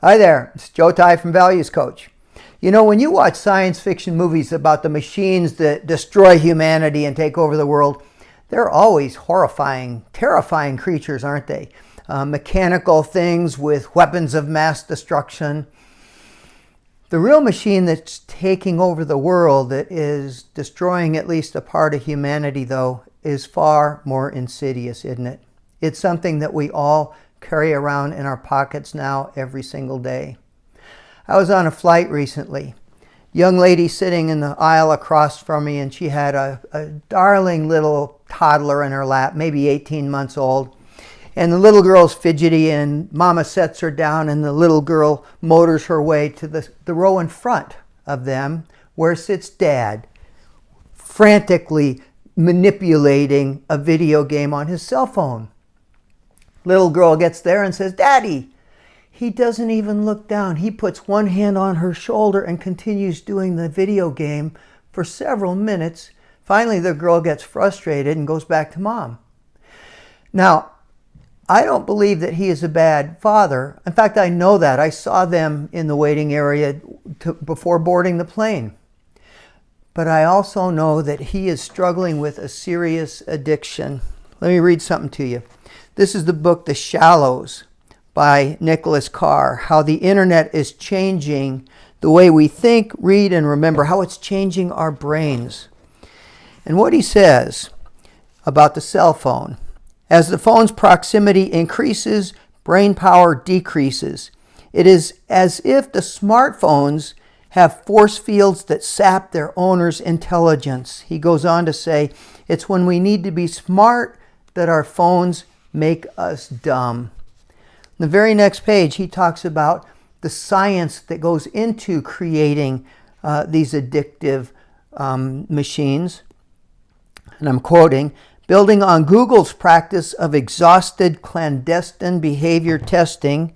Hi there, it's Joe Ty from Values Coach. You know, when you watch science fiction movies about the machines that destroy humanity and take over the world, they're always horrifying, terrifying creatures, aren't they? Mechanical things with weapons of mass destruction. The real machine that's taking over the world, that is destroying at least a part of humanity, though, is far more insidious, isn't it? It's something that we all carry around in our pockets now every single day. I was on a flight recently. Young lady sitting in the aisle across from me, and she had a darling little toddler in her lap, maybe 18 months old. And the little girl's fidgety, and mama sets her down, and the little girl motors her way to the row in front of them, where sits dad, frantically manipulating a video game on his cell phone. Little girl gets there and says, "Daddy." He doesn't even look down. He puts one hand on her shoulder and continues doing the video game for several minutes. Finally, the girl gets frustrated and goes back to mom. Now, I don't believe that he is a bad father. In fact, I know that. I saw them in the waiting area before boarding the plane. But I also know that he is struggling with a serious addiction. Let me read something to you. This is the book, The Shallows, by Nicholas Carr. How the internet is changing the way we think, read, and remember. How it's changing our brains. And what he says about the cell phone. As the phone's proximity increases, brain power decreases. It is as if the smartphones have force fields that sap their owner's intelligence. He goes on to say, it's when we need to be smart that our phones make us dumb. In the very next page, he talks about the science that goes into creating these addictive machines. And I'm quoting, building on Google's practice of exhausted clandestine behavior testing,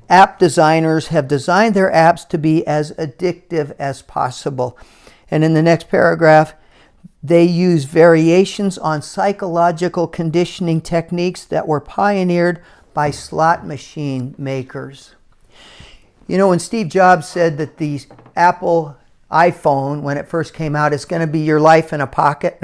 app designers have designed their apps to be as addictive as possible. And in the next paragraph, they use variations on psychological conditioning techniques that were pioneered by slot machine makers. You know, when Steve Jobs said that the Apple iPhone, when it first came out, is going to be your life in a pocket,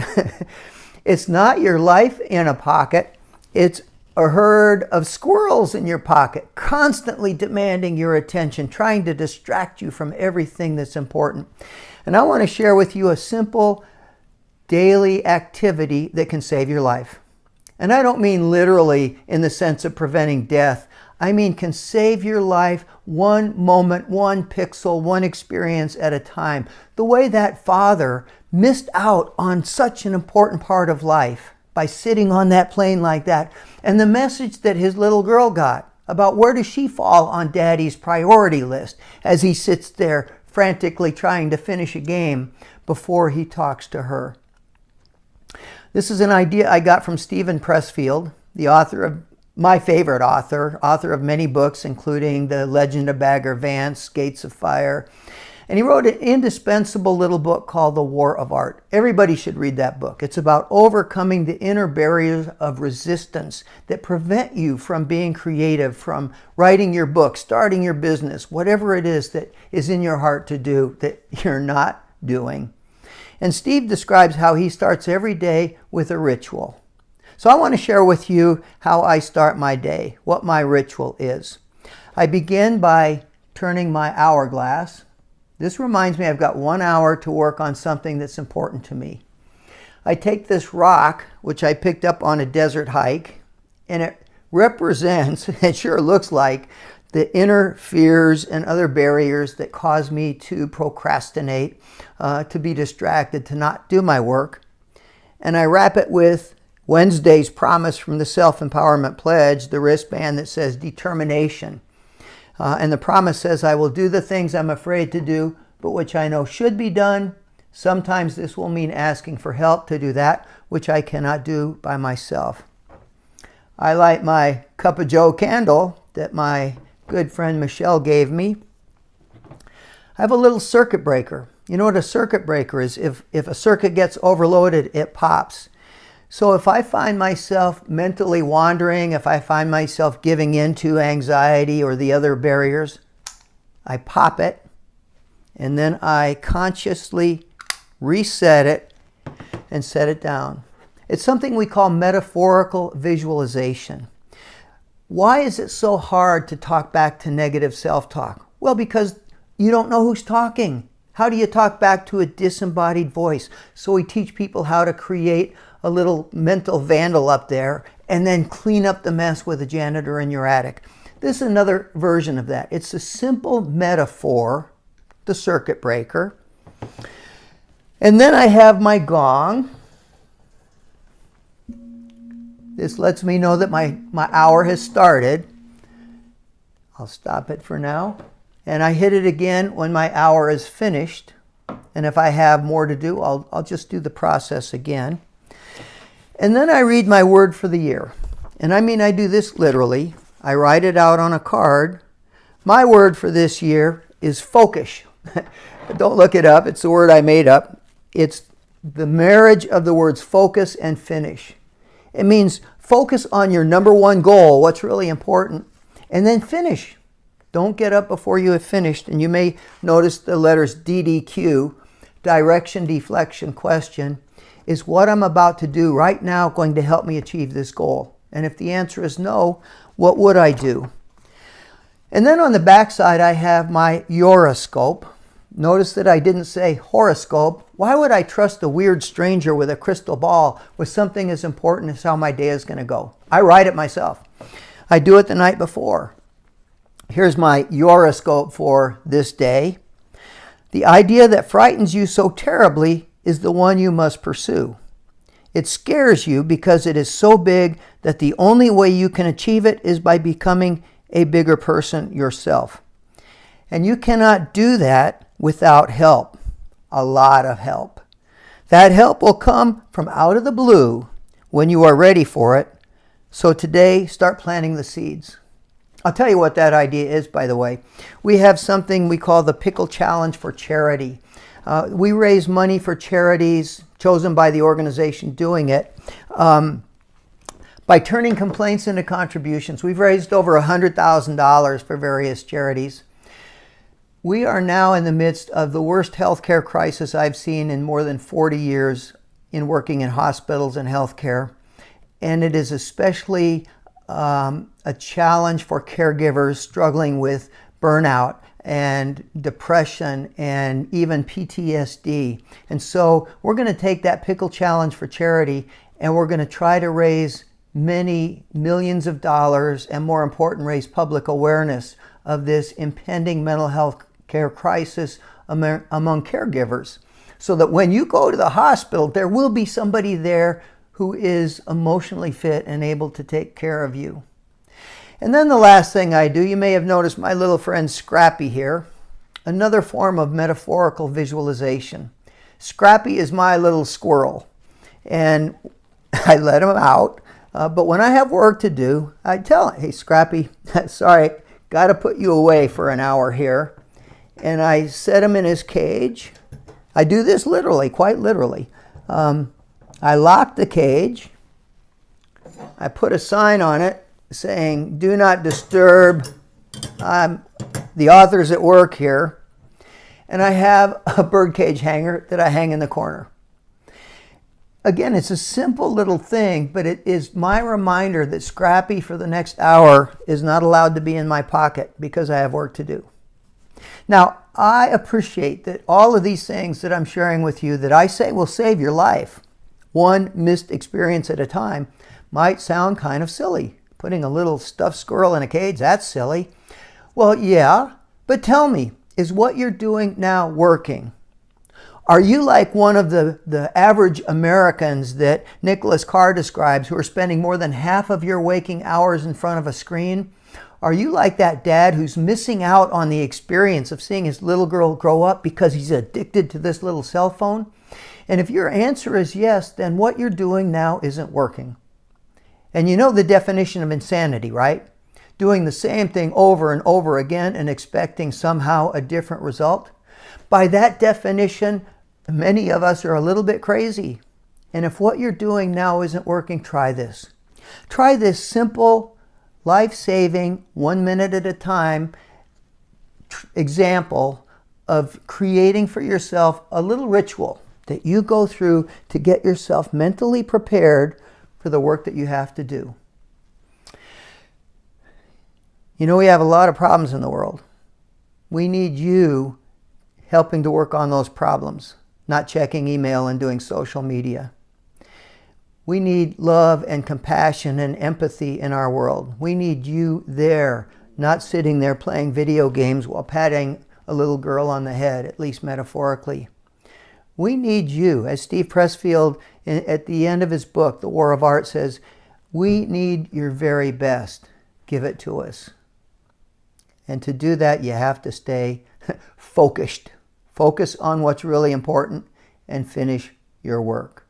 it's not your life in a pocket. It's a herd of squirrels in your pocket, constantly demanding your attention, trying to distract you from everything that's important. And I want to share with you a simple daily activity that can save your life. And I don't mean literally in the sense of preventing death. I mean can save your life one moment, one pixel, one experience at a time. The way that father missed out on such an important part of life by sitting on that plane like that. And the message that his little girl got about where does she fall on daddy's priority list as he sits there frantically trying to finish a game before he talks to her. This is an idea I got from Stephen Pressfield, the author of my favorite author of many books, including The Legend of Bagger Vance, Gates of Fire. And he wrote an indispensable little book called The War of Art. Everybody should read that book. It's about overcoming the inner barriers of resistance that prevent you from being creative, from writing your book, starting your business, whatever it is that is in your heart to do that you're not doing. And Steve describes how he starts every day with a ritual. So I want to share with you how I start my day, what my ritual is. I begin by turning my hourglass. This reminds me I've got 1 hour to work on something that's important to me. I take this rock, which I picked up on a desert hike, and it represents, it sure looks like, the inner fears and other barriers that cause me to procrastinate, to be distracted, to not do my work. And I wrap it with Wednesday's promise from the Self-Empowerment Pledge, the wristband that says determination. And the promise says, I will do the things I'm afraid to do, but which I know should be done. Sometimes this will mean asking for help to do that which I cannot do by myself. I light my cup of joe candle that my good friend Michelle gave me. I have a little circuit breaker. You know what a circuit breaker is? If a circuit gets overloaded, it pops. So if I find myself mentally wandering, if I find myself giving in to anxiety or the other barriers, I pop it, and then I consciously reset it and set it down. It's something we call metaphorical visualization. Why is it so hard to talk back to negative self-talk? Well, because you don't know who's talking. How do you talk back to a disembodied voice? So we teach people how to create a little mental vandal up there and then clean up the mess with a janitor in your attic. This is another version of that. It's a simple metaphor, the circuit breaker. And then I have my gong. This lets me know that my hour has started. I'll stop it for now. And I hit it again when my hour is finished. And if I have more to do, I'll just do the process again. And then I read my word for the year. And I mean, I do this literally. I write it out on a card. My word for this year is focus. Don't look it up. It's the word I made up. It's the marriage of the words focus and finish. It means focus on your number one goal, what's really important, and then finish. Don't get up before you have finished. And you may notice the letters DDQ, direction, deflection, question, is what I'm about to do right now going to help me achieve this goal? And if the answer is no, what would I do? And then on the back side, I have my horoscope. Notice that I didn't say horoscope. Why would I trust a weird stranger with a crystal ball with something as important as how my day is going to go? I write it myself. I do it the night before. Here's my horoscope for this day. The idea that frightens you so terribly is the one you must pursue. It scares you because it is so big that the only way you can achieve it is by becoming a bigger person yourself. And you cannot do that without help, a lot of help. That help will come from out of the blue when you are ready for it. So today, start planting the seeds. I'll tell you what that idea is, by the way. We have something we call the Pickle Challenge for Charity. We raise money for charities chosen by the organization doing it. By turning complaints into contributions, we've raised over $100,000 for various charities. We are now in the midst of the worst healthcare crisis I've seen in more than 40 years in working in hospitals and healthcare. And it is especially a challenge for caregivers struggling with burnout and depression and even PTSD. And so we're going to take that Pickle Challenge for Charity and we're going to try to raise many millions of dollars and, more important, raise public awareness of this impending mental health care crisis among caregivers, so that when you go to the hospital, there will be somebody there who is emotionally fit and able to take care of you. And then the last thing I do, you may have noticed my little friend Scrappy here, another form of metaphorical visualization. Scrappy is my little squirrel, and I let him out, but when I have work to do, I tell him, hey Scrappy, sorry, got to put you away for an hour here. And I set him in his cage. I do this literally, quite literally. I lock the cage. I put a sign on it saying, do not disturb. The author's at work here. And I have a birdcage hanger that I hang in the corner. Again, it's a simple little thing, but it is my reminder that Scrappy for the next hour is not allowed to be in my pocket because I have work to do. Now, I appreciate that all of these things that I'm sharing with you that I say will save your life, one missed experience at a time, might sound kind of silly. Putting a little stuffed squirrel in a cage, that's silly. Well, yeah, but tell me, is what you're doing now working? Are you like one of the average Americans that Nicholas Carr describes who are spending more than half of your waking hours in front of a screen? Are you like that dad who's missing out on the experience of seeing his little girl grow up because he's addicted to this little cell phone? And if your answer is yes, then what you're doing now isn't working. And you know the definition of insanity, right? Doing the same thing over and over again and expecting somehow a different result. By that definition, many of us are a little bit crazy. And if what you're doing now isn't working, try this. Try this simple, life-saving, 1 minute at a time example of creating for yourself a little ritual that you go through to get yourself mentally prepared for the work that you have to do. You know, we have a lot of problems in the world. We need you helping to work on those problems, not checking email and doing social media. We need love and compassion and empathy in our world. We need you there, not sitting there playing video games while patting a little girl on the head, at least metaphorically. We need you. As Steve Pressfield, at the end of his book, The War of Art, says, we need your very best. Give it to us. And to do that, you have to stay focused. Focus on what's really important and finish your work.